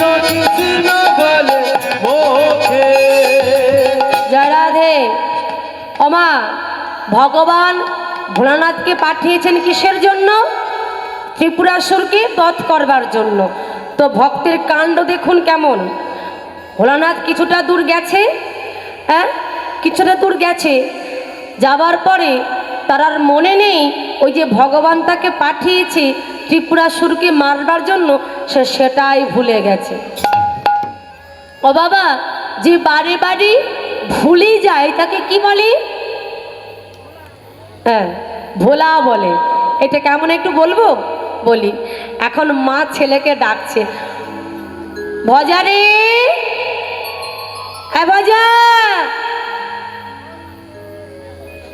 কৃষ্ণ বলে মুখে। জয় রাধে। ওমা, ভগবান ভোলানাথকে পাঠিয়েছেন কিসের জন্য? ত্রিপুরাসুরকে বধ করবার জন্য। তো ভক্তের কাণ্ড দেখুন কেমন। ভোলানাথ কিছুটা দূর গেছে, হ্যাঁ কিছুটা দূর গেছে, যাবার পরে তার আর মনে নেই ওই যে ভগবান তাকে পাঠিয়েছে ত্রিপুরাসুরকে মারবার জন্য, সে সেটাই ভুলে গেছে। ও বাবা, যে বারে বারে ভুলে যায় তাকে কি বলে? হ্যাঁ, ভোলা বলে। এটা কেমন একটু বলবো? বলি। এখন মা ছেলেকে ডাকছে, ভজা রে, ভজা,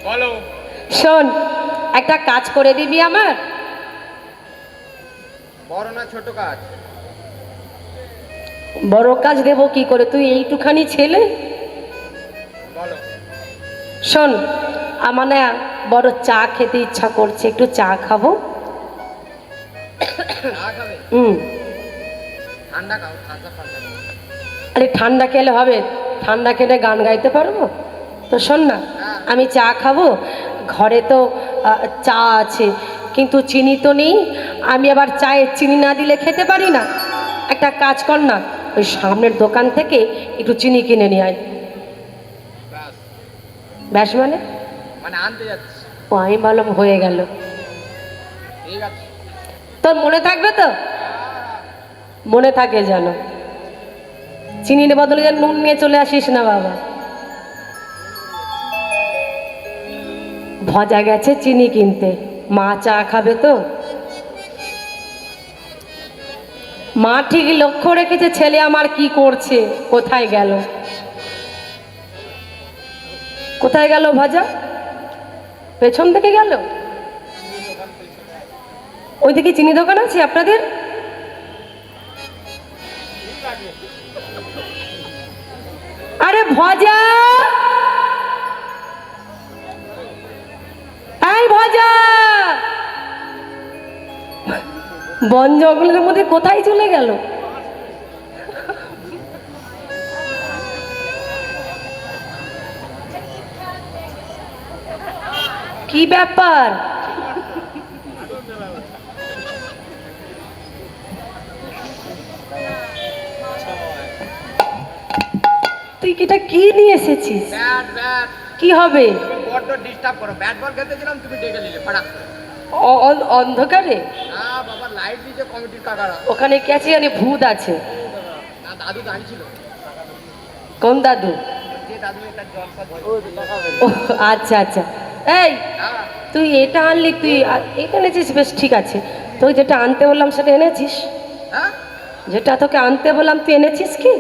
বলো। শোন, একটা কাজ করে দিবি আমার? বড় না ছোট কাজ? বড় কাজ দেবো কি করে, তুই এইটুখানি ছেলে। বলো। শোন, আমার না বড় চা খেতে ইচ্ছা করছে, একটু চা খাবো। ঠান্ডা খাও, ঠান্ডা ঠান্ডা। আরে ঠান্ডা খেলে হবে? ঠান্ডা খেলে গান গাইতে পারবো? তো শোন না, আমি চা খাবো, ঘরে তো চা আছে কিন্তু চিনি তো নেই, আমি আবার চায়ে চিনি না দিলে খেতে পারি না। একটা কাজ কর না, ওই সামনের দোকান থেকে একটু চিনি কিনে নিয়ে আয়। ব্যাস মানে? মানে আনতে যাচ্ছি। ও, আমি ভালো হয়ে গেল। ঠিক আছে, তোর মনে থাকবে তো? মনে থাকে যেন। চিনির বদলে যেন নুন নিয়ে চলে আসিস না বাবা। ভজা গেছে চিনি কিনতে, মা চা খাবে তো। মা ঠিক লক্ষ্য রেখেছে ছেলে আমার কি করছে। কোথায় গেল, কোথায় গেল ভজা? পেছন থেকে গেল। ওইদিকে চিনি দোকান আছে আপনাদের? আরে ভজা, এই ভজা, বন জঙ্গলের মধ্যে কোথায় চলে গেল? কি ব্যাপার? তুই এটা কি নিয়ে এসেছিস? Bat bat. কি হবে? বড্ড ডিস্টার্ব করো। ব্যাট বল খেলতে গেলাম, তুমি ডেকে নিলে ফাটাক করে। অন্ধকারে? না বাবা, লাইট দিয়েছে কমিটির কাকারা। ওখানে কি আছে জানি? ভূত আছে। না, দাদু দাঁড়িয়েছিল। কোন দাদু? যে দাদু এটা জলসা ও আচ্ছা আচ্ছা। এই, তুই এটা আনলি, তুই এটা এনেছিস, বেশ ঠিক আছে। তুই যেটা আনতে বললাম সেটা এনেছিস? হ্যাঁ, যেটা তোকে আনতে বললাম তুই এনেছিস কি?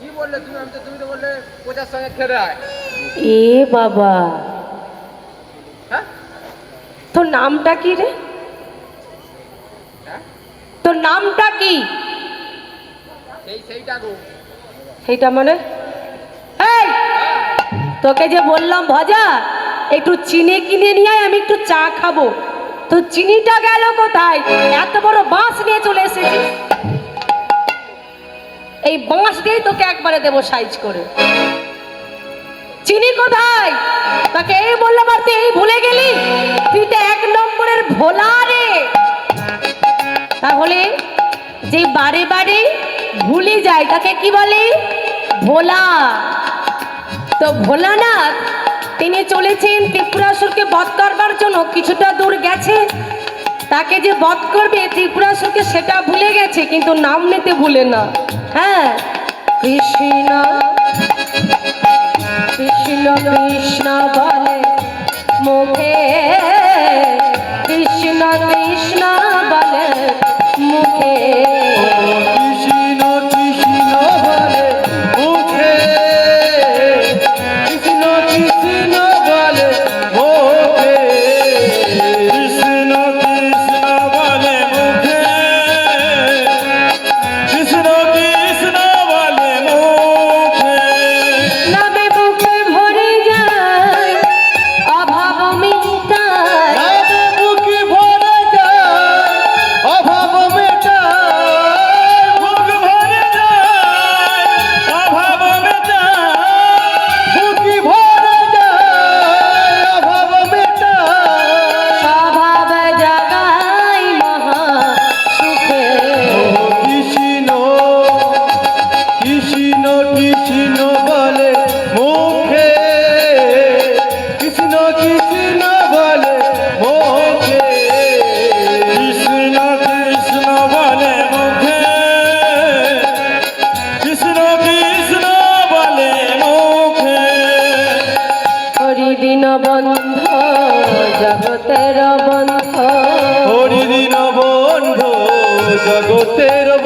কি বললে তুমি? আমি তো, তুমি তো বললে কোচার সঙ্গে খেলে আয়। এ বাবা, হ্যাঁ তোর নামটা কি রে? হ্যাঁ, তোর নামটা কি? সেইটা গো। সেইটা মানে? এই, তোকে যে বললাম ভজা একটু চিনি কিনে নিয়ে আয়, আমি একটু চা খাবো। তো চিনিটা গেল কোথায়? এত বড় বাঁশ নিয়ে চলে এসেছিস। এই বাঁশ দিয়ে তোকে একবারে দেবো সাইজ করে। চিনি কোথায়? তাকে এই বললাম আর তুই এই ভুলে গেলি? তুই তো এক নম্বরের ভোলা রে। তাহলে যে বারে বারে ভুলে যায় তাকে কি বলে? ভোলা। তো ভোলানাথ তিনি চলেছেন ত্রিপুরাসুরকে বধ করবার জন্য। কিছুটা দূর গেছে, তাকে যে বধ করবে ত্রিপুরাসুরকে সেটা ভুলে গেছে, কিন্তু নাম নিতে ভুলে না। হ্যাঁ, কৃষ্ণ কৃষ্ণ কৃষ্ণ বলে মুখে, কৃষ্ণ কৃষ্ণ বলে মুখে, কৃষ্ণ কৃষ্ণ বলে মুখে, কৃষ্ণ কৃষ্ণ বলে মুখে, কৃষ্ণ কৃষ্ণ বলে মুখে, কৃষ্ণ কৃষ্ণ বলে মুখে। নামে বুকে ভরে যায় অভাব মিটায়, নামে বুকে ভরে যায় অভাব মেটায়,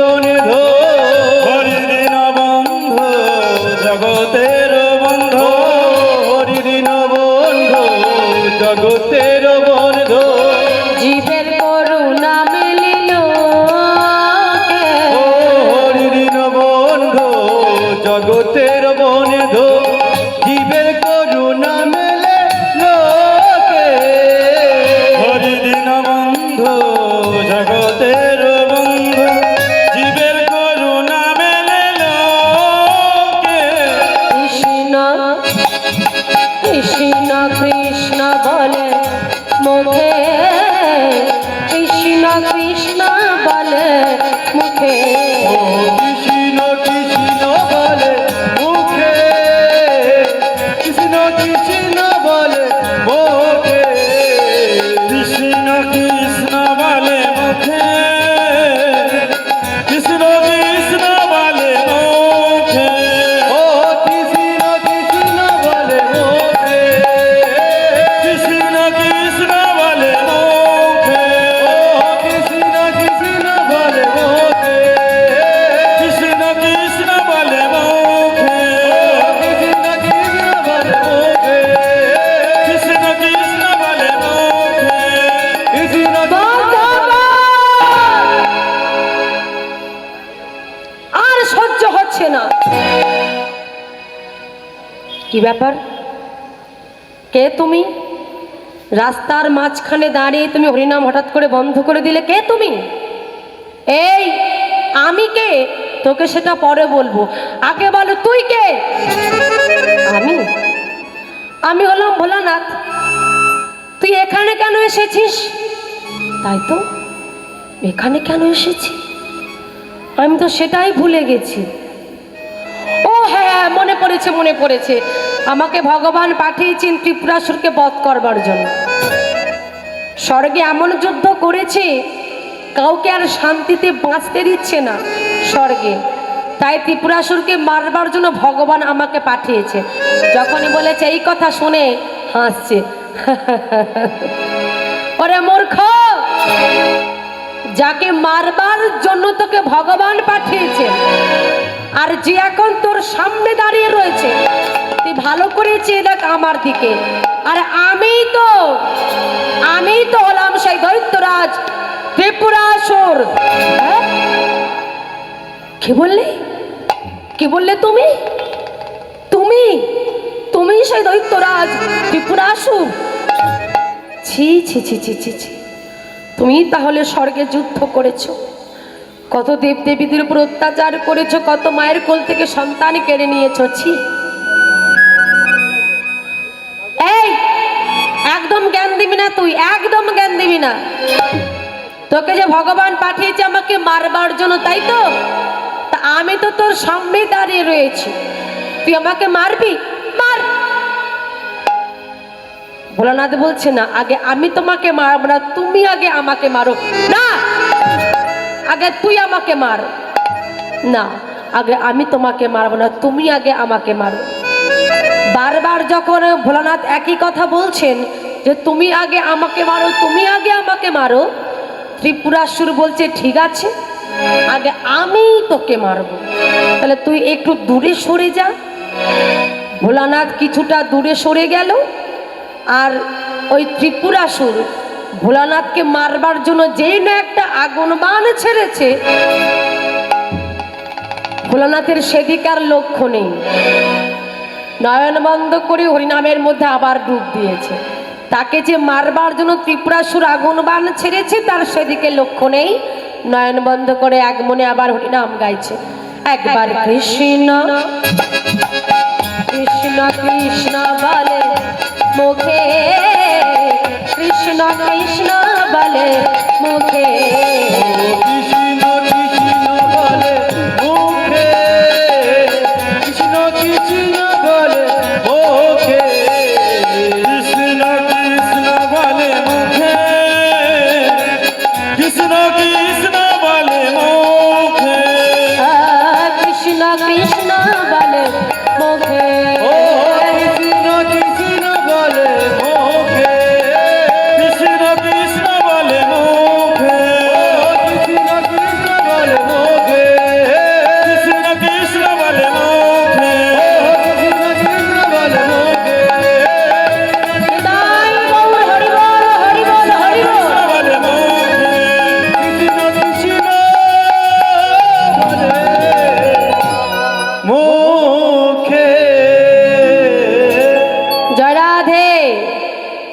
বন্ধু হরিদিন বন্ধু জগতের বন্ধু হরিদিন বন্ধু জগতের বন্ধু জীবের করুণা মিলিল ও হরিদিন বন্ধু জগতের বন্ধু জীবের করুণা মেলে লোকে হরিদিন বন্ধু জগতের বন্ধু জীবের করুণা মেলে লোকে কৃষ্ণ কৃষ্ণ কৃষ্ণ বলে মুখে কৃষ্ণ কৃষ্ণ বলে মুখে ও কৃষ্ণ কৃষ্ণ বলে মুখে কৃষ্ণ কৃষ্ণ বলে মুখে কৃষ্ণ কৃষ্ণ বলে মুখে কৃষ্ণ কৃষ্ণ বলে মুখে ও কৃষ্ণ কৃষ্ণ বলে মুখে কৃষ্ণ কৃষ্ণ বলে মুখে ও কৃষ্ণ কৃষ্ণ বলে মুখে কৃষ্ণ কৃষ্ণ বলে মুখে কৃষ্ণ কৃষ্ণ বলে মুখে কৃষ্ণ কৃষ্ণ বলে মুখে কৃষ্ণ আর সহ্য হচ্ছে না। কি ব্যাপার? কে তুমি? রাস্তার মাঝখানে দাঁড়িয়ে তুমি হরিনাম হঠাৎ করে বন্ধ করে দিলে। কে তুমি? এই আমি কে তোকে সেটা পরে বলবো, আগে বলো তুই কে? আমি আমি হলাম ভোলানাথ। তুই এখানে কেন এসেছিস? তাই তো, এখানে কেন এসেছি আমি তো সেটাই ভুলে গেছি। ও হ্যাঁ, মনে পড়েছে মনে পড়েছে। আমাকে ভগবান পাঠিয়েছেন ত্রিপুরাসুরকে বধ করবার জন্য। স্বর্গে এমন যুদ্ধ করেছে কাউকে আর শান্তিতে বাঁচতে দিচ্ছে না স্বর্গে। তাই ত্রিপুরাসুরকে মারবার জন্য ভগবান আমাকে পাঠিয়েছে। যখনই বলেছে এই কথা শুনে হাসছে। ওরে মূর্খ, যাকে মারবার জন্য তোকে ভগবান পাঠিয়েছে আর যে এখন তোর সামনে দাঁড়িয়ে রয়েছে, তুই ভালো করে চেয়ে দেখ আমার দিকে। আর আমি তো হলাম সেই দৈত্যরাজ ত্রিপুরাসুর। হ্যাঁ? কি বললে? কি বললে তুমি? তুমি তুমি সেই দৈত্যরাজ ত্রিপুরাসুর? ছি ছি ছি ছি ছি ছি, তুমি তাহলে স্বর্গে যুদ্ধ করেছো, কত দেবদেবীদের উপর অত্যাচার করেছো, কত মায়ের কোল থেকে সন্তান কেড়ে নিয়েছো। ছি, এই একদম জ্ঞান দিবি না তুই, একদম জ্ঞান দিবি না। তোকে যে ভগবান পাঠিয়েছে আমাকে মারবার জন্য, তাই তো? তা আমি তো তোর সামনে দাঁড়িয়ে রয়েছি, তুই আমাকে মারবি? মার। ভোলানাথ বলছে না, আগে আমি তোমাকে মারব না, তুমি আগে আমাকে মারো। না, আগে তুই আমাকে মার। না, আগে আমি তোমাকে মারবো না, তুমি আগে আমাকে মারো। বারবার যখন ভোলানাথ একই কথা বলছেন যে তুমি আগে আমাকে মারো, তুমি আগে আমাকে মারো, ত্রিপুরাসুর বলছে ঠিক আছে, আগে আমি তোকে মারবো, তাহলে তুই একটু দূরে সরে যা। ভোলানাথ কিছুটা দূরে সরে গেল, আর ওই ত্রিপুরাসুর ভোলানাথকে মারবার জন্য যেই না একটা আগুন বাণ ছেড়েছে, ভোলানাথের সেদিকার লক্ষ্য নেই। নয়ন বন্ধ করে হরিনামের মধ্যে আবার ডুব দিয়েছে। তাকে যে মারবার জন্য ত্রিপুরাসুর আগুন বাণ ছেড়েছে তার সেদিকে লক্ষ্য নেই, নয়ন বন্ধ করে এক মনে আবার হরিনাম গাইছে। একবার কৃষ্ণ কৃষ্ণ কৃষ্ণ বলে মুখে, কৃষ্ণ কৃষ্ণ বলে মুখে, কৃষ্ণ কৃষ্ণ বলে মুখে কৃষ্ণ কৃষ্ণ বলে মুখে কৃষ্ণ কৃষ্ণ বলে মুখে কৃষ্ণ কৃষ্ণ বলে মুখে কৃষ্ণ কৃষ্ণ বলে মুখে, ও কৃষ্ণ কৃষ্ণ বলে মুখে কৃষ্ণ কৃষ্ণ বলে মুখে কৃষ্ণ কৃষ্ণ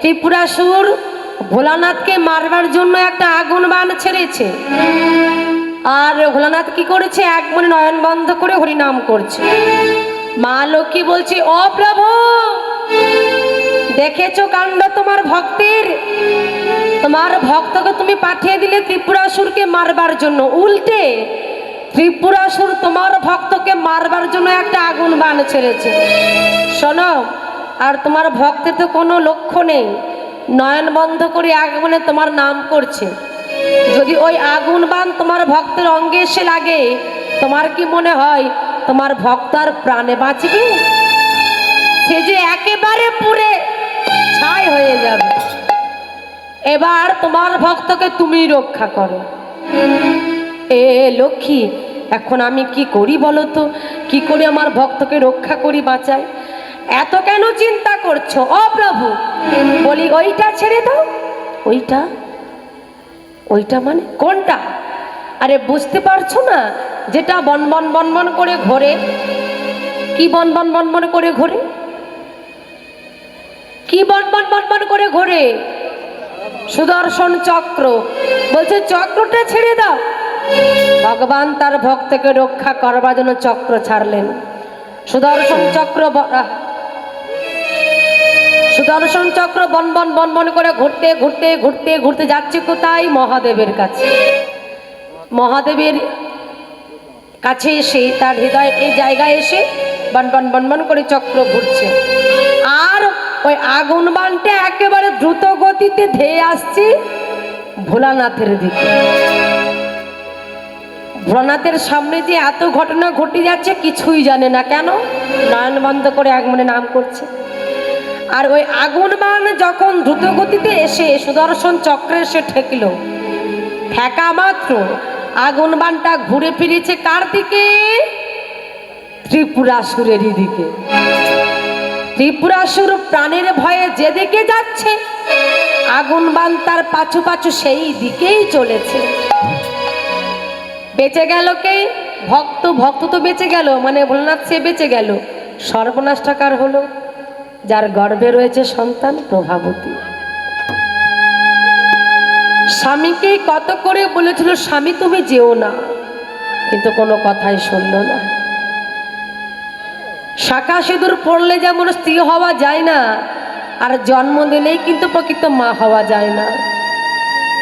ত্রিপুরাসুর ভোলানাথকে মারবার জন্য একটা আগুন বাণ ছেড়েছে। আর ভোলানাথ কি করেছে? এক মনে নয়ন বন্ধ করে হরিনাম করছে। মা লক্ষ্মী বলছে, ও প্রভু, দেখেছো কাণ্ড তোমার ভক্তের? তোমার ভক্তকে তুমি পাঠিয়ে দিলে ত্রিপুরাসুরকে মারবার জন্য, উল্টে ত্রিপুরাসুর তোমার ভক্তকে মারবার জন্য একটা আগুন বাণ ছেড়েছে। শোনো, আর তোমার ভক্তের তো কোনো লক্ষ্য নেই, নয়ন বন্ধ করে আগুনে তোমার নাম করছে। যদি ওই আগুন বাণ তোমার ভক্তের অঙ্গে এসে লাগে, তোমার কি মনে হয় তোমার ভক্ত আর প্রাণে বাঁচবে? সে যে একেবারে পুড়ে ছাই হয়ে যাবে। এবার তোমার ভক্তকে তুমি রক্ষা করো। এ লক্ষ্মী, এখন আমি কি করি বলো তো? কি করে আমার ভক্তকে রক্ষা করি, বাঁচাই? এত কেন চিন্তা করছো? ও প্রভু, বলি ওইটা ছেড়ে দাও। ওইটা? ওইটা মানে কোনটা? আরে বুঝতে পারছো না? যেটা বনবন বনবন করে ঘোরে। কি বনবন বনবন করে ঘোরে? কি বনবন বনবন করে ঘোরে? সুদর্শন চক্র। বলছে চক্রটা ছেড়ে দাও। ভগবান তার ভক্তকে রক্ষা করবার জন্য চক্র ছাড়লেন। সুদর্শন চক্র সুদর্শন চক্র বনবন বনবন করে ঘুরতে ঘুরতে ঘুরতে ঘুরতে যাচ্ছে কোথায়? মহাদেবের কাছে। মহাদেবের কাছে এসে তার হৃদয় এই জায়গায় এসে বনবন বনবন করে চক্র ঘুরছে। আর ওই আগুন বাণটা একেবারে দ্রুত গতিতে ধেয়ে আসছে ভোলানাথের দিকে। ভোলানাথের সামনে যে এত ঘটনা ঘটে যাচ্ছে কিছুই জানে না। কেন? নয়ন বন্ধ করে এক মনে নাম করছে। আর ওই আগুন বাণ যখন দ্রুত গতিতে এসে সুদর্শন চক্রে এসে ঠেকল, ঠেকা মাত্র আগুন বাণটা ঘুরে ফিরেছে কার দিকে? ত্রিপুরাসুরেরই দিকে। ত্রিপুরাসুর প্রাণের ভয়ে যেদিকে যাচ্ছে, আগুন বাণ তার পাছু পাছু সেই দিকেই চলেছে। বেঁচে গেল কে? ভক্ত। ভক্ত তো বেঁচে গেল, মানে ভোলানাথ সে বেঁচে গেল। সর্বনাশটাকার হলো যার গর্ভে রয়েছে সন্তান প্রভাবতী। স্বামীকে কত করে বলেছিল, স্বামী তুমি যেও না, কিন্তু কোনো কথাই শুনলো না। শাখা সিঁদুর পড়লে যেমন স্ত্রী হওয়া যায় না, আর জন্ম দিলেই কিন্তু প্রকৃত মা হওয়া যায় না।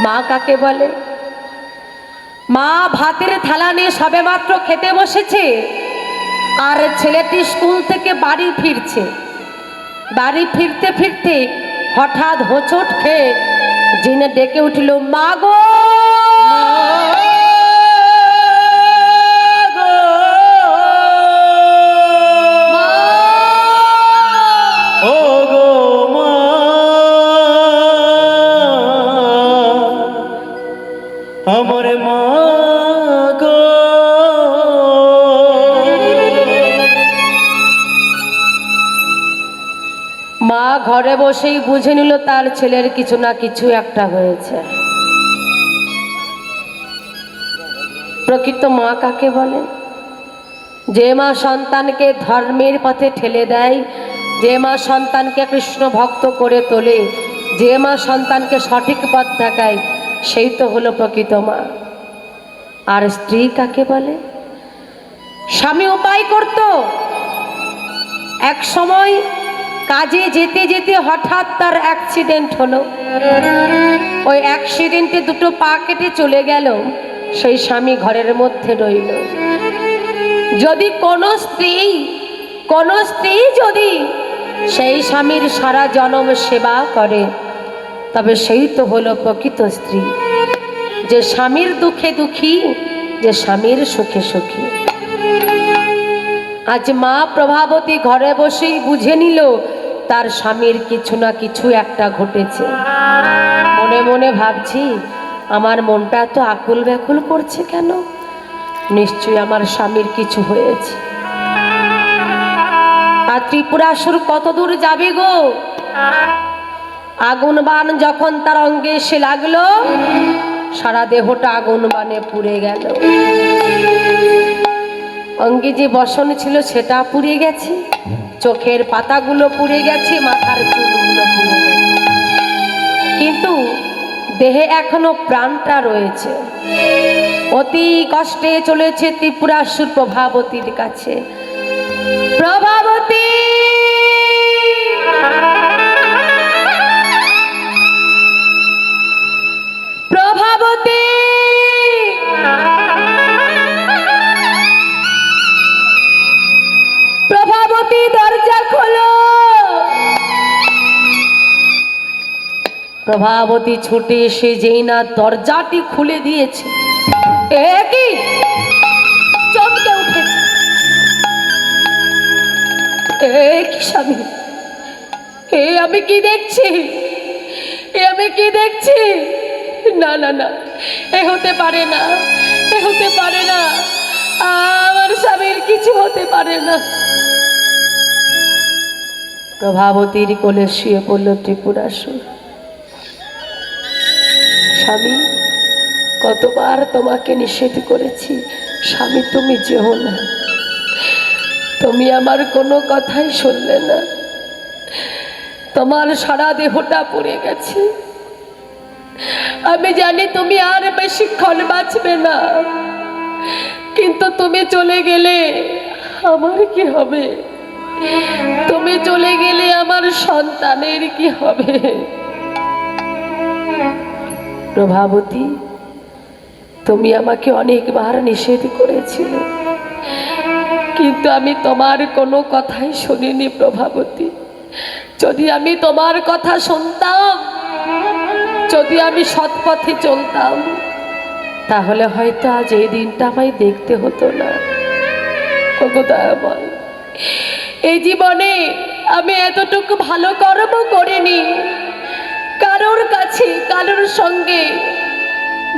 মা কাকে বলে? মা ভাতের থালা নিয়ে সবেমাত্র খেতে বসেছে, আর ছেলেটি স্কুল থেকে বাড়ি ফিরছে। বাড়ি ফিরতে ফিরতে হঠাৎ হোঁচট খেয়ে জেনে ডেকে উঠল, মা গো। আমার মা গো, মা ঘরে বসেই বুঝে নিল তার ছেলের কিছু না কিছু একটা হয়েছে। প্রকৃত মা কাকে বলে? যে মা সন্তানকে ধর্মের পথে ঠেলে দেয়, যে মা সন্তানকে কৃষ্ণ ভক্ত করে তোলে, যে মা সন্তানকে সঠিক পথ দেখায়, সেই তো হলো প্রকৃত মা। আর স্ত্রী কাকে বলে? স্বামী উপায় করত, এক সময় কাজে যেতে যেতে হঠাৎ তার অ্যাক্সিডেন্ট হলো। ওই অ্যাক্সিডেন্টে দুটো পা কেটে চলে গেল। সেই স্বামী ঘরের মধ্যে রইল। যদি কোনো স্ত্রী যদি সেই স্বামীর সারা জনম সেবা করে, তবে সেই তো হলো প্রকৃত স্ত্রী, যে স্বামীর দুঃখে দুঃখী, যে স্বামীর সুখে সুখী। আজ মা প্রভাবতী ঘরে বসেই বুঝে নিল তার স্বামীর কিছু না কিছু একটা ঘটেছে। মনে মনে ভাবছি, আমার মনটা এত আকুল ব্যাকুল করছে কেন? নিশ্চয়ই আমার স্বামীর কিছু হয়েছে। আর ত্রিপুরাসুর কত দূর যাবে গো? আগুন বাণ যখন তার অঙ্গে এসে লাগলো, সারা দেহটা আগুন বাণে পুড়ে গেল। অঙ্গে যে বসন ছিল সেটা পুড়ে গেছে, চোখের পাতাগুলো পুড়ে গেছে, মাথার চুলগুলো পুড়ে গেছে। কিন্তু দেহে এখনো প্রাণটা রয়েছে। অতি কষ্টে চলেছে ত্রিপুরাসুর প্রভাবতীর কাছে। প্রভাবতী, প্রভাবতী, প্রভাবতী, দরজা খোলো। প্রভাবতী ছুটে এসে যেই না দরজাটি খুলে দিয়েছে, একই চমকে উঠেছে। কি স্বামী, আমি কি দেখছি, আমি কি দেখছি? না না না, এ হতে পারে না, এ হতে পারে না, আমার স্বামীর কিছু হতে পারে না। প্রভাবতীর কোলে শুয়ে পড়ল ত্রিপুরাসুর। স্বামী, কতবার তোমাকে নিষেধ করেছি, স্বামী তুমি যেও না, তুমি আমার কোনো কথাই শুনলে না। তোমার সারা দেহটা পড়ে গেছে, আমি জানি তুমি আর বেশিক্ষণ বাঁচবে না, কিন্তু তুমি চলে গেলে আমার কি হবে? তুমি চলে গেলে আমার সন্তানের কি হবে? প্রভাবতী, তুমি আমাকে অনেকবার নিষেধ করেছিলে, কিন্তু আমি তোমার কোনো কথাই শুনিনি। প্রভাবতী, যদি আমি তোমার কথা শুনতাম, যদি আমি সৎপথে চলতাম, তাহলে হয়তো আজ এই দিনটা আমায় দেখতে হতো না। ওগো দয়াময়, এই জীবনে আমি এতটুকু ভালো কর্ম করিনি, কারোর কাছে কারোর সঙ্গে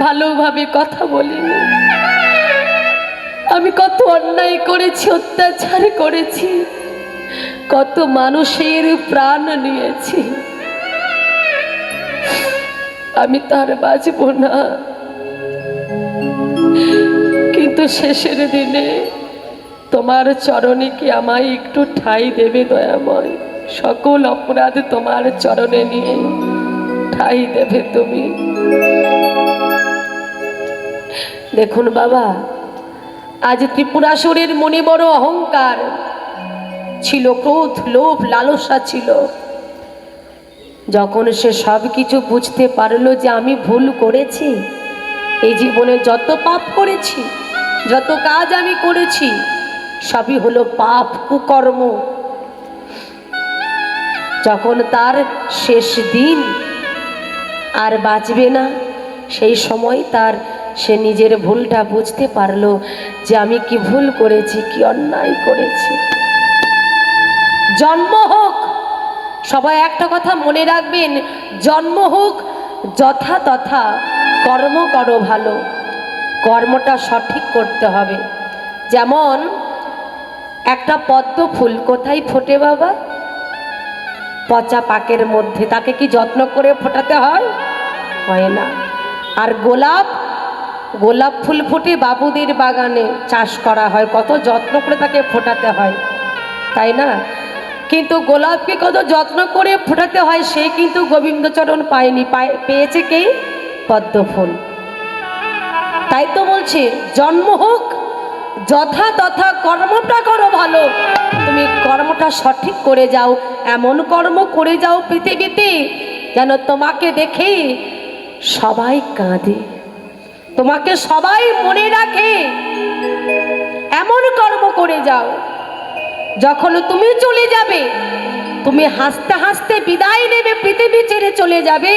ভালোভাবে কথা বলিনি। আমি কত অন্যায় করেছি, অত্যাচার করেছি, কত মানুষের প্রাণ নিয়েছি, আমি তার বাঁচব না। কিন্তু শেষের দিনে তোমার চরণে কি আমায় একটু ঠাঁই দেবে দয়াময়? সকল অপরাধ তোমার চরণে নিয়ে ঠাঁই দেবে তুমি? দেখুন বাবা, আজ ত্রিপুরাসুরের মনে বড় অহংকার ছিল, ক্রোধ, লোভ, লালসা ছিল। যখন সে সব কিছু বুঝতে পারলো যে আমি ভুল করেছি, এই জীবনে যত পাপ করেছি, যত কাজ আমি করেছি, সবই হলো পাপ, কুকর্ম। যখন তার শেষ দিন, আর বাঁচবে না, সেই সময় সে নিজের ভুলটা বুঝতে পারলো যে আমি কি ভুল করেছি, কি অন্যায় করেছি। জন্ম হোক, সবাই একটা কথা মনে রাখবেন, জন্ম হোক যথা তথা, কর্ম করো ভালো, কর্মটা সঠিক করতে হবে। যেমন একটা পদ্ম ফুল কোথায় ফোটে বাবা? পচা পাকের মধ্যে। তাকে কি যত্ন করে ফোটাতে হয়? হয় না। আর গোলাপ ফুল ফুটে বাবুদের বাগানে চাষ করা হয়, কত যত্ন করে তাকে ফোটাতে হয়, তাই না? কিন্তু গোলাপকে কত যত্ন করে ফোটাতে হয়, সে কিন্তু গোবিন্দচরণ পায়নি, পেয়েছে কে? পদ্ম ফুল। তাই তো বলছে, জন্ম হোক যথা তথা, কর্মটা করো ভালো, তুমি কর্মটা সঠিক করে যাও, এমন কর্ম করে যাও পৃথিবীতে যেন তোমাকে দেখে সবাই কাঁদে, তোমাকে সবাই মনে রাখে। এমন কর্ম করে যাও, যখন তুমি চলে যাবে, তুমি হাসতে হাসতে বিদায় নেবে, পৃথিবী ছেড়ে চলে যাবে,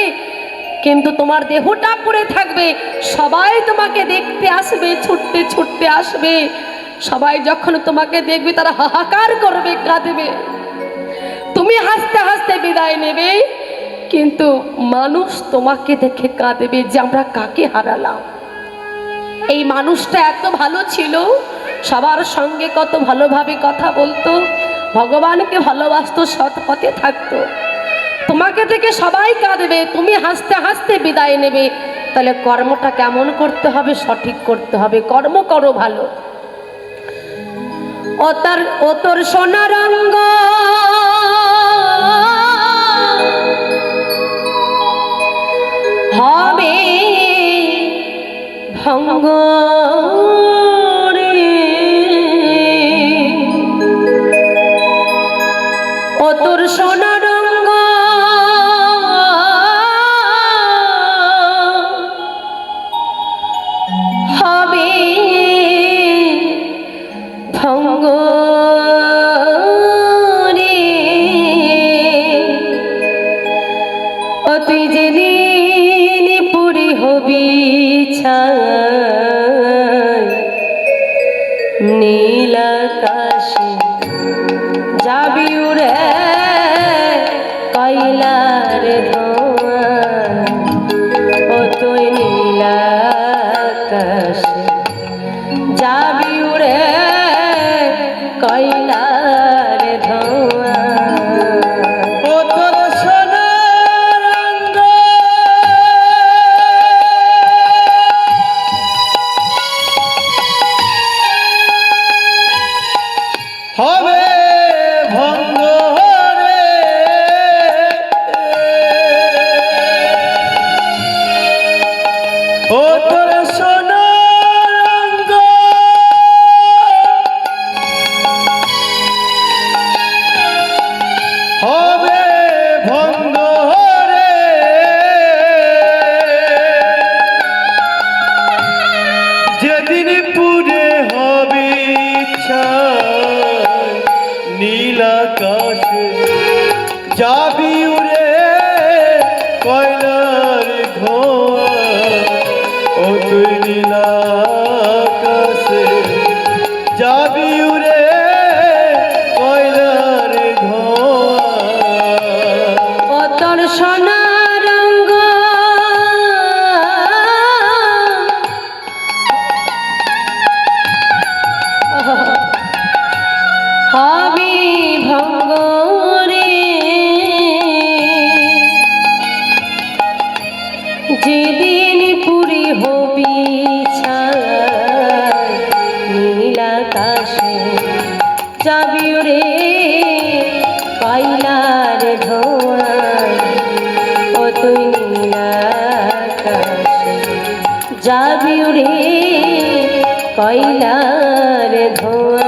কিন্তু তোমার দেহটা পড়ে থাকবে, সবাই তোমাকে দেখতে আসবে, ছুটতে ছুটতে আসবে। সবাই যখন তোমাকে দেখবে, তারা হাহাকার করবে, কাঁদবে। তুমি হাসতে হাসতে বিদায় নেবে, কিন্তু মানুষ তোমাকে দেখে কাঁদবে যে আমরা কাকে হারালাম। এই মানুষটা এত ভালো ছিল, সবার সঙ্গে কত ভালোভাবে কথা বলতো, ভগবানকে ভালোবাসতো, সৎ পথে থাকতো। তোমাকে দেখে সবাই কাঁদবে, তুমি হাসতে হাসতে বিদায় নেবে। তাহলে কর্মটা কেমন করতে হবে? সঠিক করতে হবে। কর্ম করো ভালো। ও তোর সোনার রঙ্গ, হবে ভঙ্গ রে। ও তোর সোনা রঙ্গ হবে ভঙ্গ রে। ও তুই যেদিন পুরি হবি ছাই নীল আকাশে যাবি উড়ে কয়লার ধোঁয়া। ও তুই নীল আকাশে যাবি উড়ে কয়লার ধোঁয়া। ও তোর সোনার রঙ হবে ভঙ্গ রে। ও তোর সোনার রঙ হবে ভঙ্গ রে। যেদিন পুরে হবে ছাই নীল আকাশে যাবি উড়ে কয়লার ধোঁয়া। ও তুই নীল আকাশে যাবি উড়ে কয়লার ধোঁয়া। ও তোর সোনা রঙ্গ হবে ভঙ্গ রে। যেদিন পুরি হবি ছাই নীল আকাশে যাবি রে কয়লার ধোঁয়া। ও তুই নীল আকাশে যাবি রে কয়লার ধোঁয়া।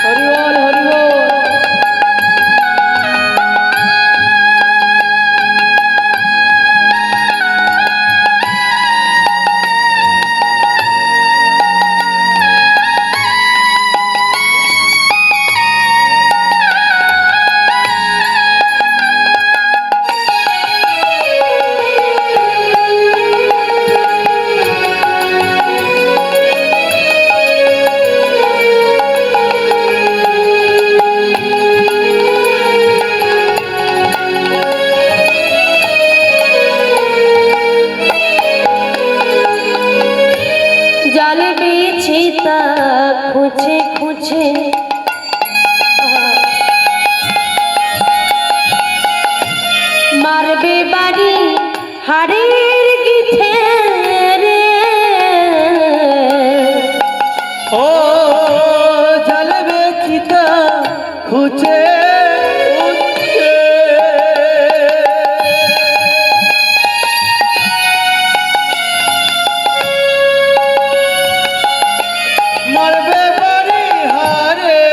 হরি বল হরি বল। জাল বিছি তা খুঁজে খুঁজে মারবে বাড়ি হাড়ের গিথে রে। ও জ্বলবে চিতা খুঁজে উঠছে। মারবে বাড়ি হারে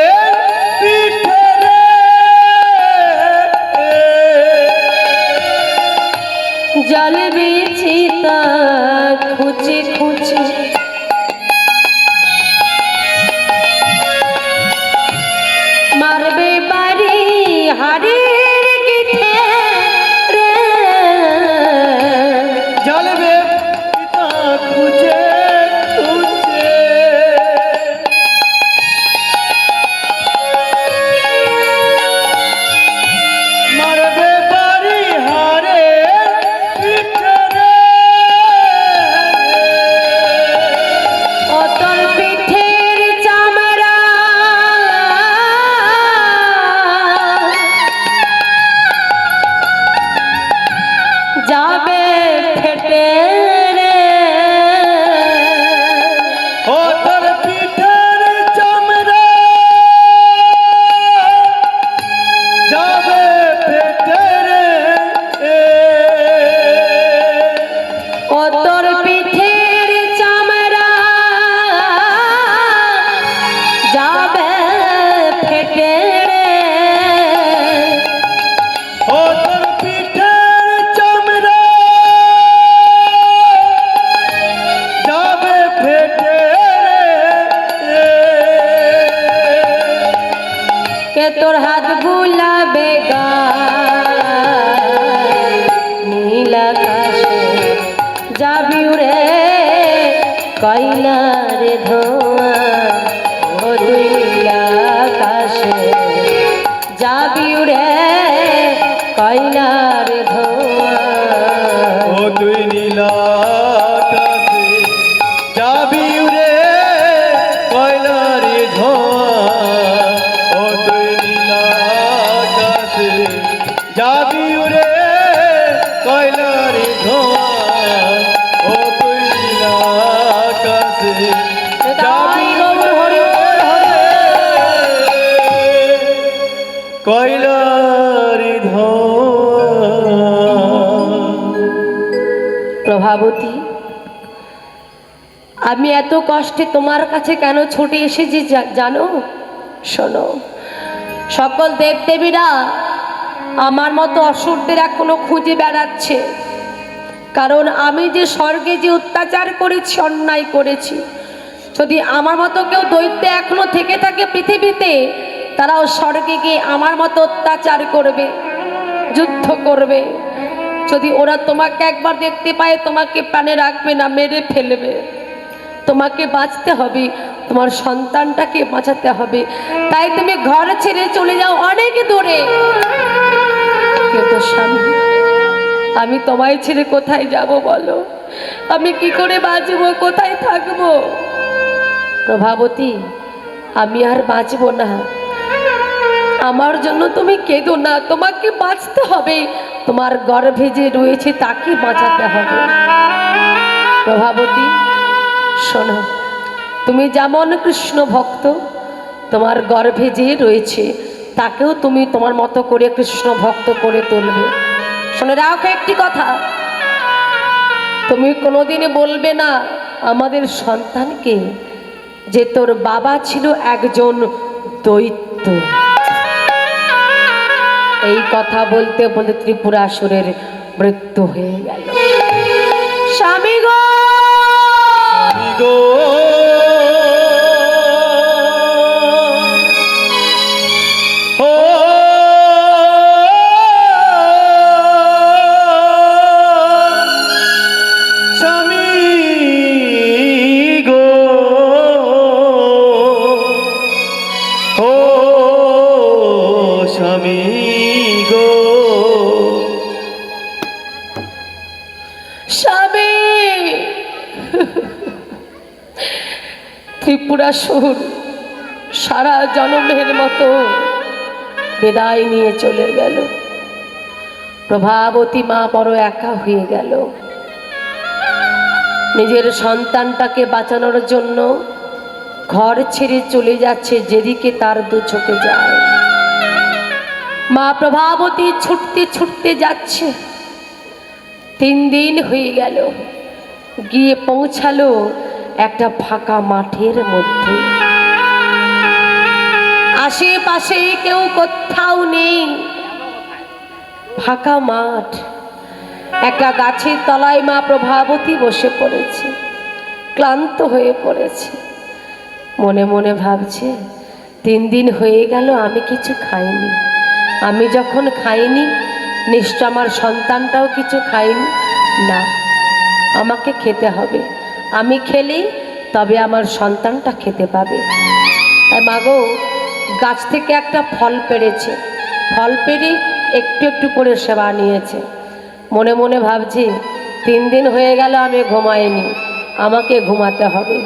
তোর হাত বুলাবে গায়, নীল আকাশে যাবি উড়ে কয়লার ধোঁয়া, ও তুই নীল আকাশে যাবি উড়ে কয়লার ধোঁয়া। ও তুই নীলা আকাশে যাবি উড়ে কয়লার ধোঁয়া, ও তুই নীলা আকাশে যাবি উড়ে কয়লার ধোঁয়া, ও তুই নীলা আকাশে যাবি উড়ে কয়লার ধোঁয়া। প্রভাবতী, আমি এত কষ্টে তোমার কাছে কেন ছুটে এসেছি জানো? শোনো, সকল দেবদেবীরা আমার মতো অসুরদের এখনো খুঁজে বেড়াচ্ছে, কারণ আমি যে স্বর্গে যে অত্যাচার করেছি, অন্যায় করেছি, যদি আমার মতো কেউ দৈত্য এখনো থেকে থাকে পৃথিবীতে, তারাও স্বর্গে গিয়ে আমার মতো অত্যাচার করবে, যুদ্ধ করবে। যদি ওরা তোমাকে একবার দেখতে পায়, তোমাকে প্রাণে রাখবে না, মেরে ফেলবে। তোমাকে বাঁচতে হবে, তোমার সন্তানটাকে বাঁচাতে হবে, তাই তুমি ঘর ছেড়ে চলে যাও অনেক দূরে। কিন্তু স্বামী, আমি তোমায় ছেড়ে কোথায় যাব বলো? আমি কি করে বাঁচবো, কোথায় থাকবো? প্রভাবতী, আমি আর বাঁচবো না, আমার জন্য তুমি কেঁদো না, তোমাকে বাঁচতে হবে, তোমার গর্ভে যে রয়েছে তাকে বাঁচাতে হবে। প্রভাবতী শোনো, তুমি যেমন কৃষ্ণ ভক্ত, তোমার গর্ভে যে রয়েছে তাকেও তুমি তোমার মতো করে কৃষ্ণ ভক্ত করে তুলবে। শুনে রাখো একটি কথা, তুমি কোনোদিনই বলবে না আমাদের সন্তানকে যে তোর বাবা ছিল একজন দৈত্য। এই কথা বলতে বলতে ত্রিপুরাসুরের মৃত্যু হয়ে গেল। স্বামী গো, গো ও স্বামী গো, ও স্বামী গো, স্বামী। ত্রিপুরাসুর সারা জনমের মতো বিদায় নিয়ে চলে গেল। প্রভাবতী মা বড় একা হয়ে গেল। নিজের সন্তানটাকে বাঁচানোর জন্য ঘর ছেড়ে চলে যাচ্ছে যেদিকে তার দু চোখে যায়। মা প্রভাবতী ছুটতে ছুটতে যাচ্ছে। 3 দিন হয়ে গেল, গিয়ে পৌঁছালো একটা ফাঁকা মাঠের মধ্যে। আশেপাশে কেউ কোথাও নেই, ফাঁকা মাঠ। একটা গাছের তলায় মা প্রভাবতী বসে পড়েছে, ক্লান্ত হয়ে পড়েছে। মনে মনে ভাবছে 3 দিন হয়ে গেল আমি কিছু খাইনি, আমি যখন খাইনি নিশ্চয় আমার সন্তানটাও কিছু খায়নি, না আমাকে খেতে হবে, আমি খেলেই তবে আমার সন্তানটা খেতে পাবে। তাই মাগো গাছ থেকে একটা ফল পেড়েছে, ফল পেড়ে একটু একটু করে সেবা নিয়েছে। মনে মনে ভাবছি 3 দিন হয়ে গেল আমি ঘুমাইনি, আমাকে ঘুমাতে হবে।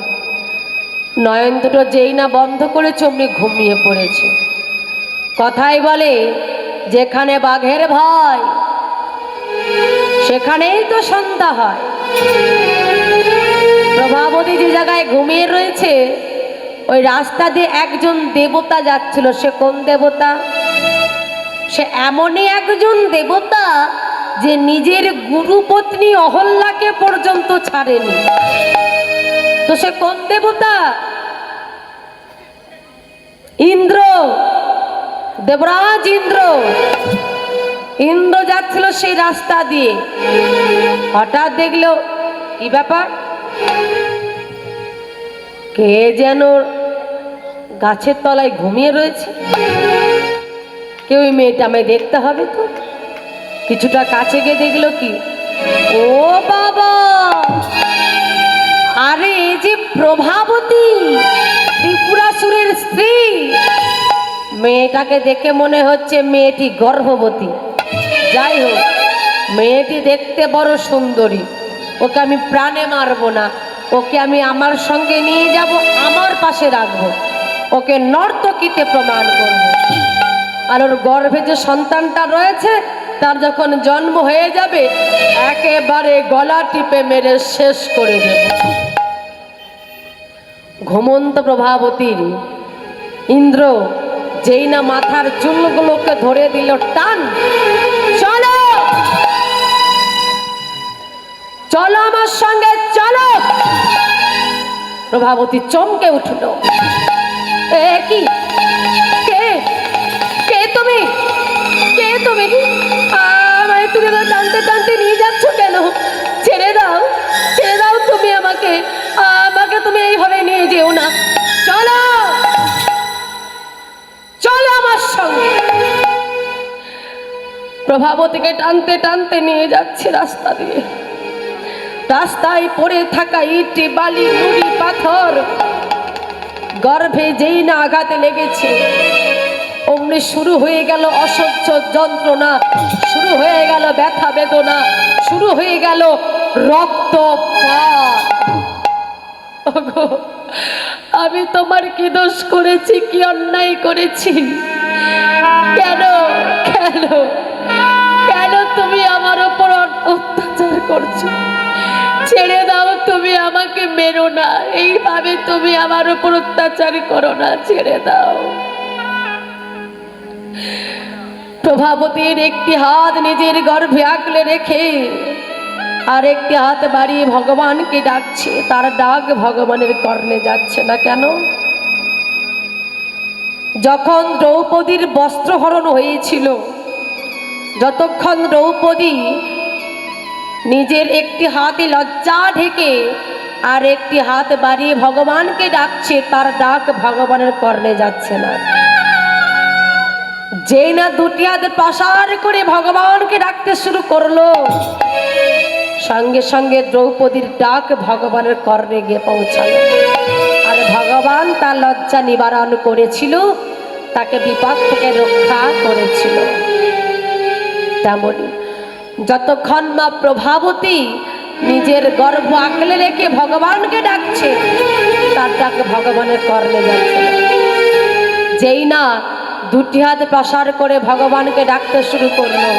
নয়ন দুটো যেই না বন্ধ করে অমনি ঘুমিয়ে পড়েছে। কথাই বলে যেখানে বাঘের ভয় সেখানেই তো সন্ধ্যা হয়। প্রভাবতী যে জায়গায় ঘুমিয়ে রয়েছে ওই রাস্তা দিয়ে একজন দেবতা যাচ্ছিল। সে কোন দেবতা? সে এমনই একজন দেবতা যে নিজের গুরুপত্নী অহল্যাকে পর্যন্ত ছাড়েনি। তো সে কোন দেবতা? ইন্দ্র, দেবরাজ ইন্দ্র। ইন্দ্র যাচ্ছিল সেই রাস্তা দিয়ে, হঠাৎ দেখলো কি ব্যাপার, কে যেন গাছের তলায় ঘুমিয়ে রয়েছে। কেউ ওই মেয়েটা আমায় দেখতে হবে তো। কিছুটা কাছে গিয়ে দেখলো কি, ও বাবা, আরে এই যে প্রভাবতী, ত্রিপুরাসুরের স্ত্রী। মেয়েটাকে দেখে মনে হচ্ছে মেয়েটি গর্ভবতী। যাই হোক, মেয়েটি দেখতে বড় সুন্দরী, ওকে আমি প্রাণে মারবো না, ওকে আমি আমার সঙ্গে নিয়ে যাব, আমার পাশে রাখবো, ওকে নর্তকীতে প্রমাণ করব। আর ওর গর্ভে যে সন্তানটা রয়েছে তার যখন জন্ম হয়ে যাবে একেবারে গলা টিপে মেরে শেষ করে দেব। ঘুমন্ত প্রভাবতীর ইন্দ্র যেই না মাথার চুলগুলোকে ধরে দিল টান, চলো চলো আমার সঙ্গে চলো। প্রভাবতী চমকে উঠল, এ কি, কে কে তুমি, কে তুমি? আমায় তুমি টানতে টানতে নিয়ে যাচ্ছ কেন? ছেড়ে দাও, ছেড়ে দাও তুমি আমাকে, আমাকে তুমি এইভাবে নিয়ে যেও না, চলো চলো আমার সঙ্গে। প্রভাবতীকে টানতে টানতে নিয়ে যাচ্ছে রাস্তা দিয়ে। রাস্তায় পড়ে থাকা ইট বালি নুড়ি পাথর গর্ভে যেই না আঘাতে লেগেছে অমনি শুরু হয়ে গেল অসহ্য যন্ত্রণা, শুরু হয়ে গেল ব্যথা বেদনা, শুরু হয়ে গেল রক্তপাত। ওগো, আমি তোমার কি দোষ করেছি, কি অন্যায় করেছি? কেন কেন কেন তুমি আমার উপর অত্যাচার করছো? ছেড়ে দাও, তুমি আমাকে মেরো না, এইভাবে তুমি আমার উপর অত্যাচার করো না, ছেড়ে দাও। প্রভাবতীর একটি হাত নিজের গর্ভে আঁকলে রেখে আর একটি হাত বাড়িয়ে ভগবানকে ডাকছে। তার ডাক ভগবানের কর্ণে যাচ্ছে না কেন? যখন দ্রৌপদীর বস্ত্রহরণ হয়েছিল, যতক্ষণ দ্রৌপদী নিজের একটি হাতে লজ্জা ঢেকে আর একটি হাত বাড়িয়ে ভগবানকে ডাকছে, তার ডাক ভগবানের কর্ণে যাচ্ছে না। যেই না দুটি হাত প্রসার করে ভগবানকে ডাকতে শুরু করলো, সঙ্গে সঙ্গে দ্রৌপদীর ডাক ভগবানের কর্ণে গিয়ে পৌঁছালো। আর ভগবান তার লজ্জা নিবারণ করেছিল, তাকে বিপদ থেকে রক্ষা করেছিল। তেমনি যতক্ষণ মা প্রভাবতী নিজের গর্ভ আঁকলে রেখে ভগবানকে ডাকছে, তার ডাক ভগবানের কর্ণে যাচ্ছে। যেই না দুটি হাত প্রসার করে ভগবানকে ডাকতে শুরু করলো,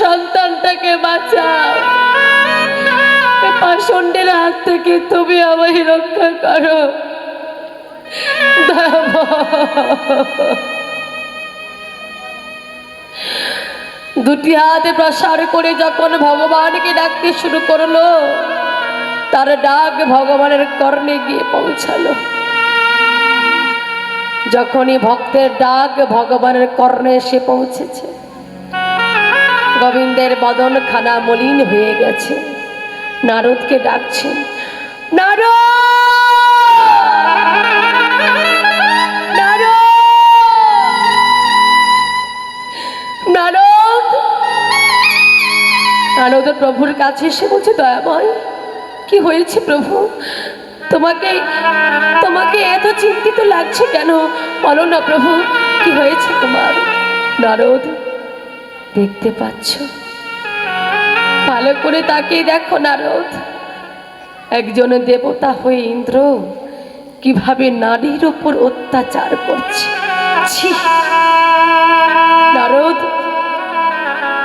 সন্তানটাকে বাঁচাও, পাষণ্ডের হাত থেকে তুমি আমায় রক্ষা করো। দুটি হাতে প্রসার করে যখন ভগবানকে ডাকতে শুরু করলো, তার ডাক ভগবানের কর্ণে গিয়ে পৌঁছালো। যখনই ভক্তের ডাক ভগবানের কর্ণে এসে পৌঁছেছে, গোবিন্দের বদন খানা মলিন হয়ে গেছে। নারদকে ডাকছেন, নারদ, নারদ, নারদ। নারদ প্রভুর কাছে এসে বলছে, দয়াময়, কি হয়েছে প্রভু? তোমাকে তোমাকে এত চিন্তিত লাগছে কেন? বলো না প্রভু, কি হয়েছে তোমার? নারদ, দেখতে পাচ্ছ? ভালো করে তাকিয়ে দেখো নারদ, একজন দেবতা হয়ে ইন্দ্র কিভাবে নারীর উপর অত্যাচার করছে। নারদ,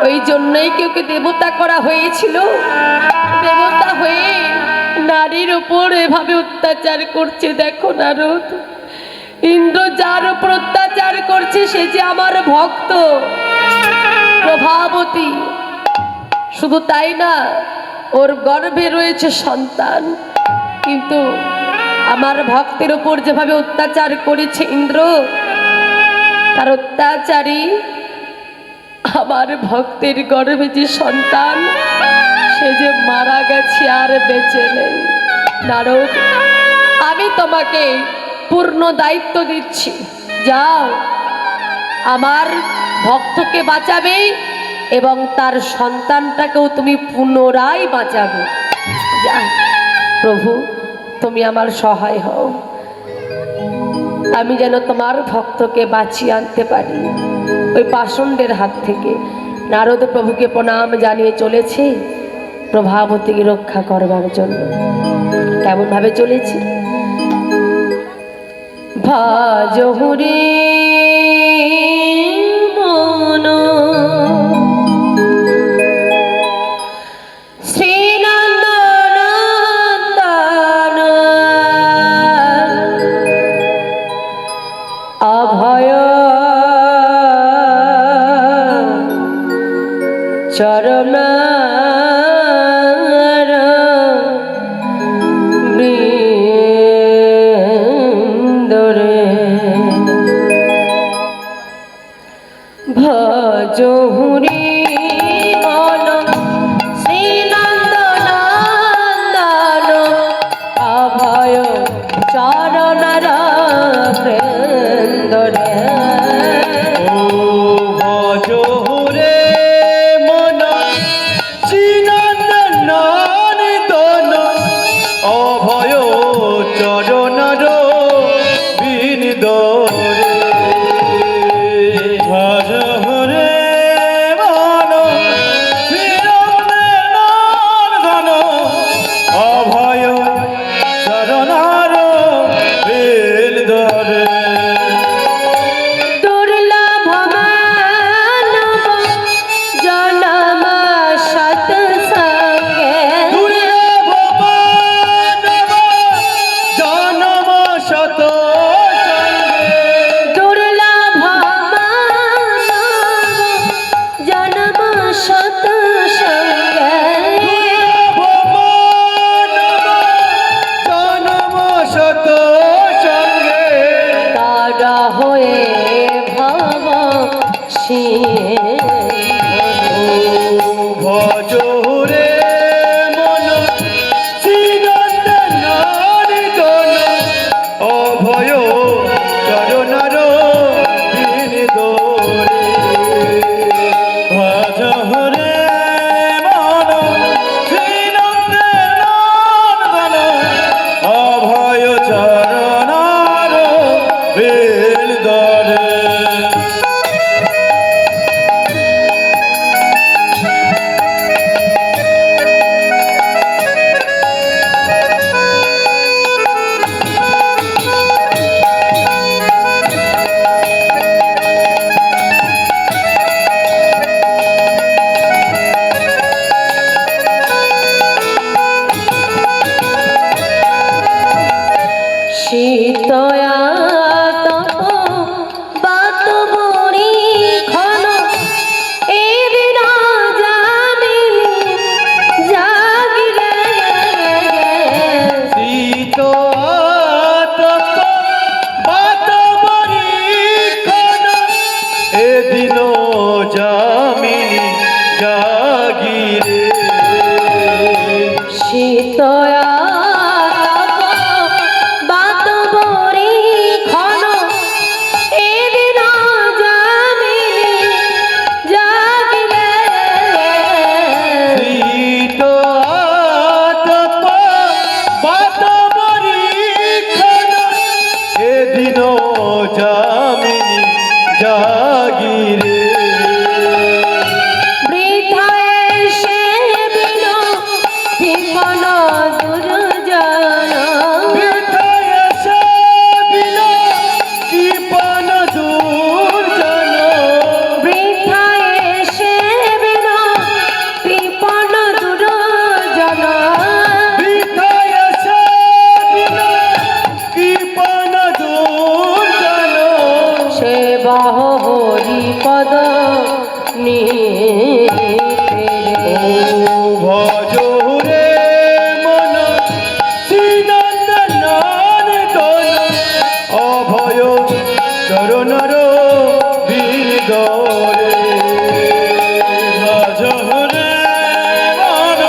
ওই জন্যই কি ওকে দেবতা করা হয়েছিল? দেবতা হয়ে নারীর উপর এভাবে অত্যাচার করছে। দেখো নারদ, ইন্দ্র যার উপর অত্যাচার করছে সে যে আমার ভক্ত প্রভাবতী। শুধু তাই না, ওর গর্ভে রয়েছে সন্তান। কিন্তু আমার ভক্তের উপর যেভাবে অত্যাচার করেছে ইন্দ্র, তার অত্যাচারী আমার ভক্তের গর্ভে যে সন্তান সে যে মারা গেছে, আর বেঁচে নেই। নারদ, আমি তোমাকে পূর্ণ দায়িত্ব দিচ্ছি, যাও আমার ভক্তকে বাঁচাবে এবং তার সন্তানটাকেও তুমি পুনরায় বাঁচাবে। যা প্রভু, তুমি আমার সহায় হও, আমি যেন তোমার ভক্তকে বাঁচিয়ে আনতে পারি ওই পাষণ্ডের হাত থেকে। নারদ প্রভুকে প্রণাম জানিয়ে চলেছে প্রভাবতীকে রক্ষা করবার জন্য। কেমন ভাবে চলেছে? ভাজহুরে মন শ্রীনন্দনন্দন অভয় চরণ ভজহুরি মন শ্রীনন্দনন্দন অভয় চরণর বৃন্দরে। ভজহুরে মন শ্রীনন্দনন্দন অভয় চরণর বিন্দরে। ভজহুরে মন শ্রীনন্দনন্দন অভয় চরণর বিন্দরে। দুর্লভ মানব জনম সৎসঙ্গে, দুর্লভ মানব জনম শত সঙ্গে। দুর্লভ মানব জনম সৎসঙ্গে, দুর্লভ মানব জনম শত সঙ্গে। তারা হয়ে ভব ভজহুরে মন শ্রীনন্দনন্দন অভয় চরণর বিন্দরে। ভজহুরে মন শ্রীনন্দনন্দন অভয় চরণর বিন্দরে। শীতয়া তপ বাত বড়ি ক্ষণ এ বিনা জামিনী জাগিলে। শীত আতপ বাত বরিক্ষণ এদিন যামিনী জাগিরে। শীতয়া তপ বাত বড়ি ক্ষণ এ বিনা জামিনী জাগিলে। শীত আতপ বাত বরিক্ষণ এদিন যামিনী জাগিরে। বৃথায় সে বিন বিপন দুর্জন, বৃথায় সে বিন বিপন দুর্জন। বৃথায় সে বিন কহ হরি পদ নিতে ভজ রে মন শ্রীনন্দন অভয় চরণর বিদরে ভজ রে মন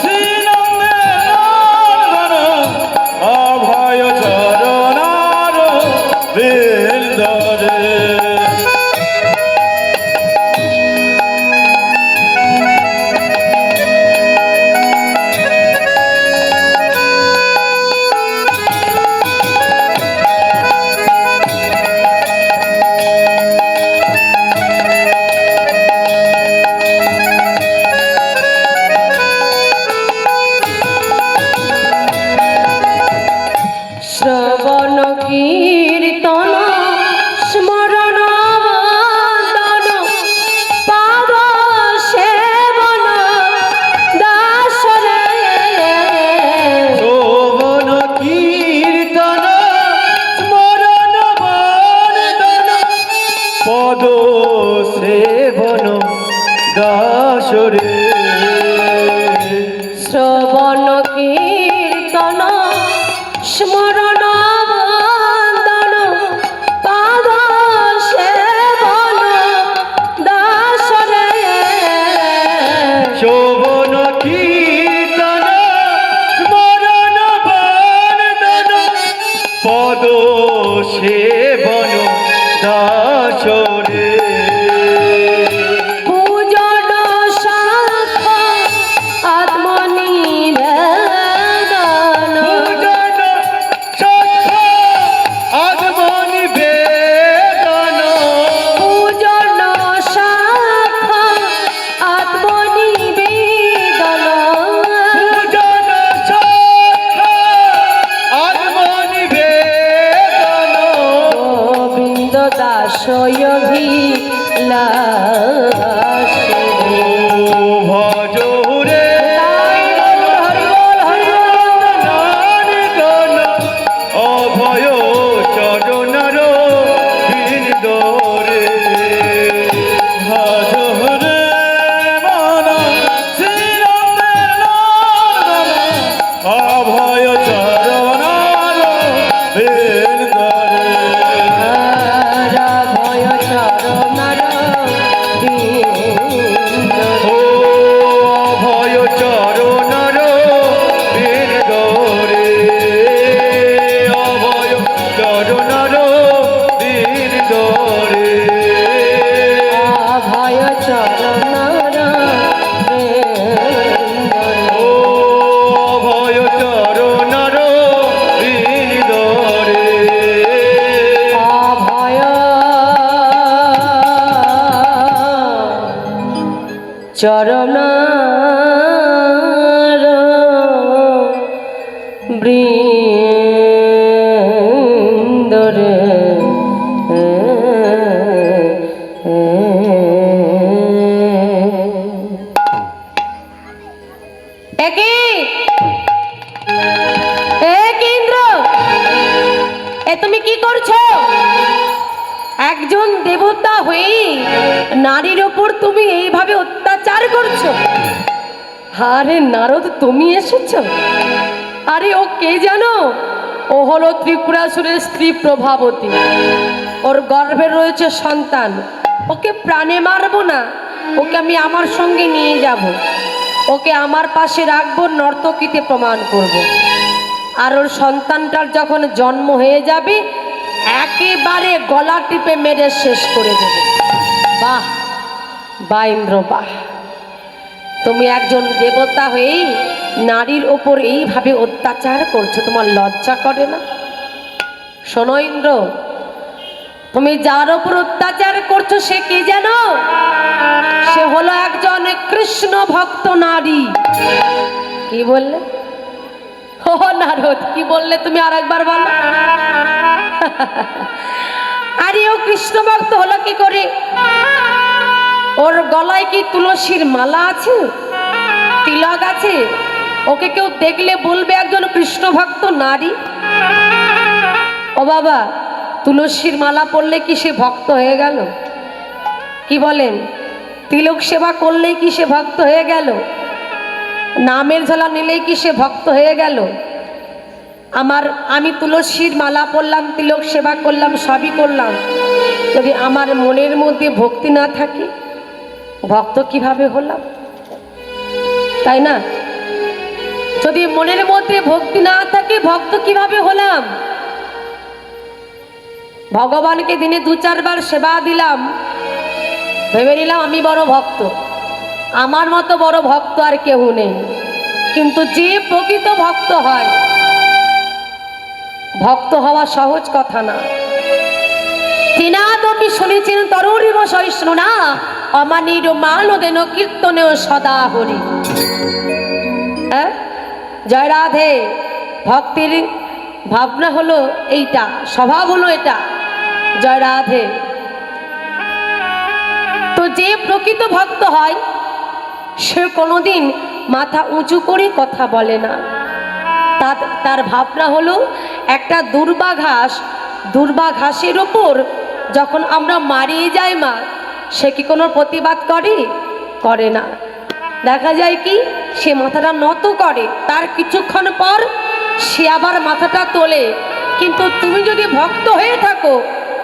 শ্রীনন্দন অভয় চরণর বিদরে শ্রবণ কীর্তন স্মরণ বন্দন পাদ সেবন দাসরে শোভন কীর্তন স্মরণ বন্দন পদ সেবন দাসরে শ্রবণ কীর্তন স্মরণ বন্দন পাদ সেবন দাসরে শোভন কীর্তন স্মরণ বন্দন পদ সেবন দাসরে পূজন সার্থ আত্মনিবেদন পূজন সত্য আত্মনিবেদন পূজন সার্থ আত্মনিবেদন পূজন সত্য আত্মনিবেদন গোবিন্দ দাসয়ভিলাষে ভজ রে অভয় চরণর বিন্দরে ভজ রে মন শ্রীরামের অভয় চরণর বিন্দরে ভয় চরণর ও অভয় চরণর বিন্দরে অভয় চরণর বিন্দরে ভয় চরণর ও অভয় চরণর বিন্দরে ভয় চরণ বৃন্দরে তুমি কি করছো? একজন দেবতা হয়ে নারীর ওপর তুমি এইভাবে অত্যাচার করছো? আরে নারদ, তুমি এসেছো? আরে ও কে জানো? ও হলো ত্রিপুরাসুরের স্ত্রী প্রভাবতী। ওর গর্ভে রয়েছে সন্তান। ওকে প্রাণে মারবো না, ওকে আমি আমার সঙ্গে নিয়ে যাব, ওকে আমার পাশে রাখবো, নর্তকীতে প্রমাণ করব। আর ওর সন্তানটার যখন জন্ম হয়ে যাবে একেবারে গলা টিপে মেরে শেষ করে দেবে। বাহ বাহ ইন্দ্র, বাহ! তুমি একজন দেবতা হয়েই নারীর ওপর এইভাবে অত্যাচার করছো, তোমার লজ্জা করে না? শোনো ইন্দ্র, তুমি যার ওপর অত্যাচার করছো সে কে জানো? সে হলো একজন কৃষ্ণ ভক্ত নারী। কি বললে? ও নারদ, কি বললে তুমি? আর একবার বলো। আরে ও কৃষ্ণ ভক্ত হলো কি করে? ওর গলায় কি তুলসীর মালা আছে, তিলক আছে? ওকে কেউ দেখলে বলবে একজন কৃষ্ণ ভক্ত নারী? ও বাবা, তুলসীর মালা পরলে কি সে ভক্ত হয়ে গেল? কি বলেন? তিলক সেবা করলেই কি সে ভক্ত হয়ে গেল? নামের ঝোলা নিলেই কি সে ভক্ত হয়ে গেল? আমি তুলসীর মালা পরলাম, তিলক সেবা করলাম, সবই করলাম, যদি আমার মনের মধ্যে ভক্তি না থাকে ভক্ত কিভাবে হলাম? তাই না? যদি মনের মধ্যে ভক্তি না থাকে ভক্ত কিভাবে হলাম? ভগবানকে দিনে 2-4 বার সেবা দিলাম, ভেবে নিলাম আমি বড় ভক্ত, আমার মতো বড় ভক্ত আর কেউ নেই। কিন্তু যে প্রকৃত ভক্ত হয়, ভক্ত হওয়া সহজ কথা না। তিনাদপি শুনেছেন তরুরিব সহিষ্ণু না অমানির মানদেন কীর্তনেও সদা হরি। হ্যাঁ, জয় রাধে। ভক্তির ভাবনা হলো এইটা, স্বভাব হলো এটা। জয় রাধে। তো যে প্রকৃত ভক্ত হয় সে কোনোদিন মাথা উঁচু করে কথা বলে না। তার ভাবনা হলো একটা দুর্বা ঘাসের উপর যখন আমরা মারিয়ে যাই মা, সে কি কোনো প্রতিবাদ করে না। দেখা যায় কি সে মাথাটা নত করে, তার কিছুক্ষণ পর সে আবার মাথাটা তোলে। কিন্তু তুমি যদি ভক্ত হয়ে থাকো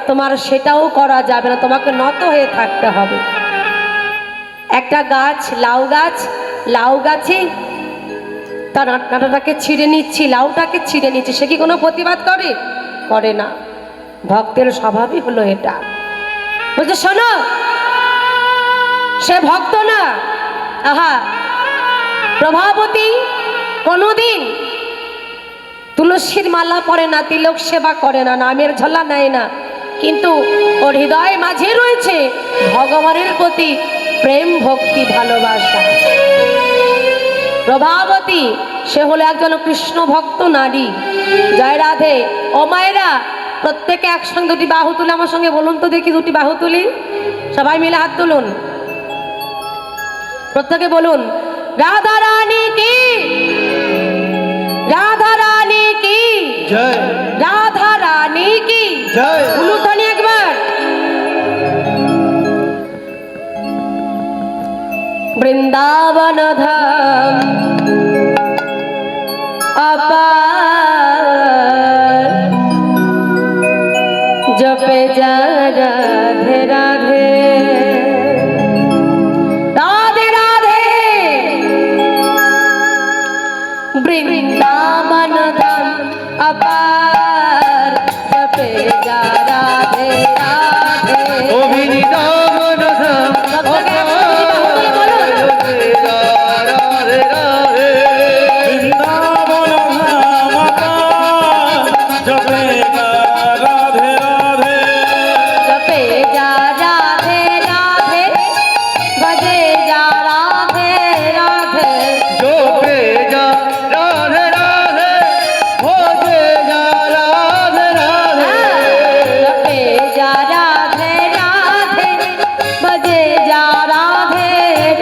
তোমার সেটাও করা যাবে না, তোমাকে নত হয়ে থাকতে হবে। একটা গাছ, লাউ গাছে তার ডাঁটাটাকে ছিঁড়ে নিচ্ছি, লাউটাকে ছিঁড়ে নিচ্ছি, সে কি কোনো প্রতিবাদ করে না। ভক্তের স্বভাবই হলো এটা। বলছে শোনো, সে ভক্ত না। আহা, প্রভাবতী কোনোদিন তুলসীর মালা পরে না, তিলক সেবা করে না, নামের ঝোলা নেয় না, কিন্তু ওর হৃদয় মাঝে রয়েছে ভগবানের প্রতি প্রেম, ভক্তি, ভালোবাসা। প্রভাবতী সে হলো একজন কৃষ্ণ ভক্ত নারী। জয় রাধে। ও মায়েরা, প্রত্যেকে একসঙ্গে 2টি বাহু তুলে আমার সঙ্গে বলুন তো দেখি, 2টি বাহু তুলি, সবাই মিলে হাত তুলুন, প্রত্যেকে বলুন রাধা রানী কি, রাধা রানী কি জয়, রাধা রানী কি জয়। উলুধ্বনি একবার। বৃন্দাবন ধাম अपार जपे जा राधे राधे राधे राधे वृंदावन धाम अपार जपे जा राधे राधे ও বৃন্দাবন ধাম অপার, রাধে রাধে। বৃন্দাবন ধাম অপার, জপে যা রাধে রাধে। जपे जा राधे राधे भजे जा राधे राधे জপে যা রাধে রাধে, ভজে যা রাধে রাধে। जपे जा राधे राधे भजे जा राधे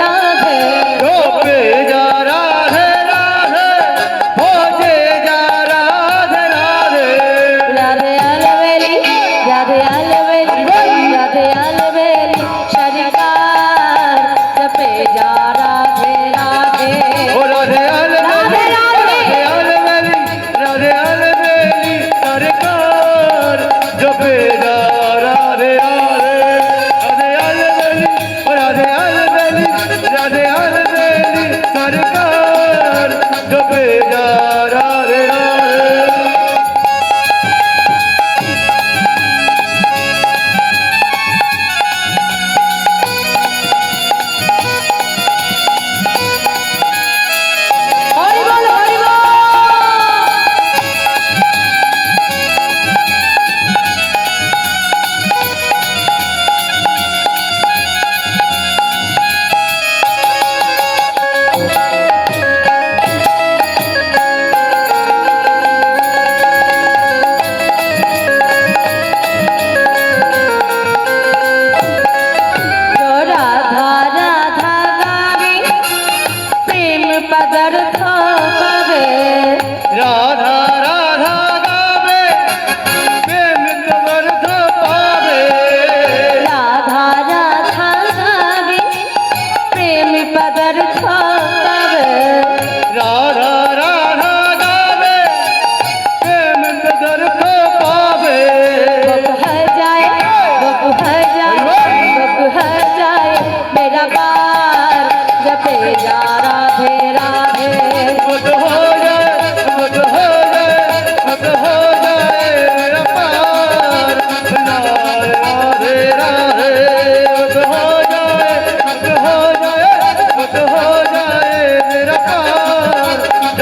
राधे জপে যা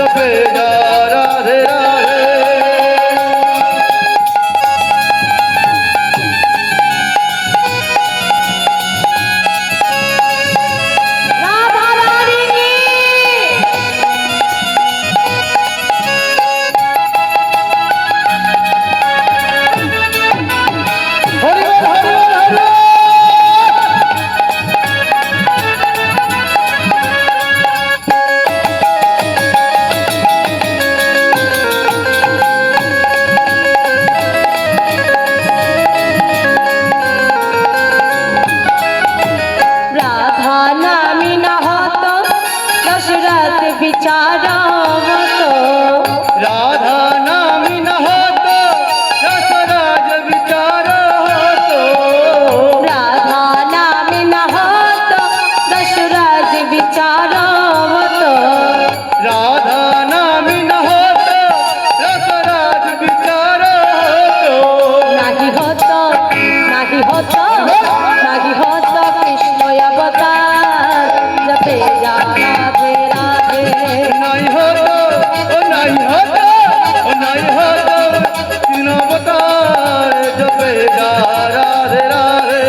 जपे जा राधे राधे राधा रानी की हरि बोल हरि बोल हरि बोल राधा नामी न होतो दशरथ विचारावतो राधा नामी न होतो रसराज विचार होतो राधा नामी न होतो दशरथ विचारावतो राधा नामी न होतो रसराज विचार होतो नाही होतो नाही होतो नाही होतो कृष्ण अवतार जपे जा राधे राधे नहीं होतो ओ नहीं होतो ओ नहीं होतो तीनों अवतार जपे जा राधे राधे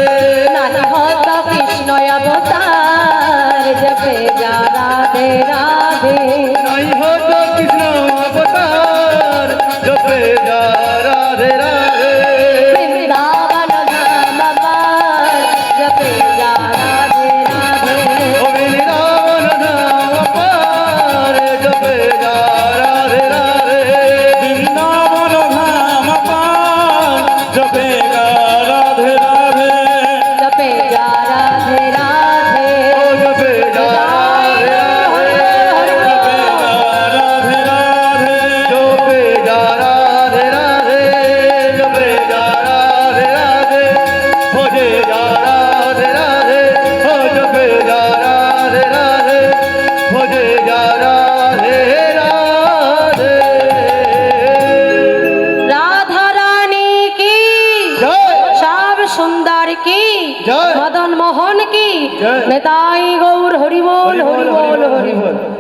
नहीं होतो कृष्ण अवतार जपे जा राधे राधे नहीं होतो कृष्ण अवतार जपे जा राधे राधे वृंदावन धाम पार जपे जा राधे राधे ओ वृंदावन धाम पार जपे जा राधे राधे वृंदावन धाम पार जपे जा राधे राधे जपे जा राधे राधे ओ जपे जा राधे राधे जपे जा राधे राधे जपे जा राधे राधे भजे जा राधे राधे ओ जपे जा राधे राधे भजे जा राधे राधे राधा रानी की जय श्याम सुंदर की जय। मदन मोहन की जय। नेताई गौर हरि बोल हरि बोल हरि बोल।